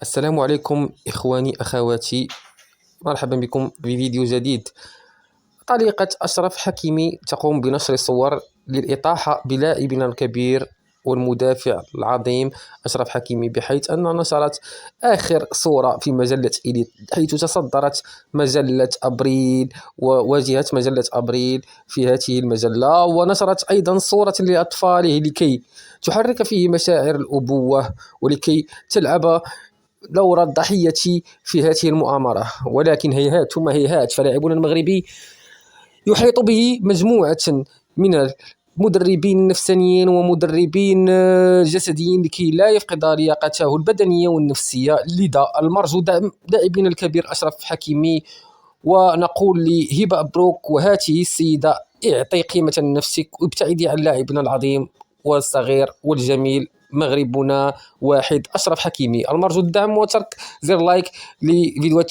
السلام عليكم إخواني أخواتي، مرحبا بكم في فيديو جديد. طريقة أشرف حكيمي تقوم بنشر صور للإطاحة بلاعبنا الكبير والمدافع العظيم أشرف حكيمي، بحيث أن نشرت آخر صورة في مجلة إليت، حيث تصدرت مجلة أبريل وواجهت مجلة أبريل في هذه المجلة، ونشرت أيضا صورة لأطفاله لكي تحرك فيه مشاعر الأبوة ولكي تلعب دور الضحية في هذه المؤامرة. ولكن هيهات ثم هيهات، فلاعبنا المغربي يحيط به مجموعة من المدربين النفسانيين ومدربين جسديين لكي لا يفقد لياقته البدنية والنفسية. لذا المرجو دعم لاعبنا الكبير أشرف حكيمي، ونقول لهبة أبروك وهاته السيدة: اعطي قيمة لنفسك وابتعدي عن لاعبنا العظيم والصغير والجميل مغربنا واحد أشرف حكيمي. المرجو الدعم وترك زر لايك لفيديوهات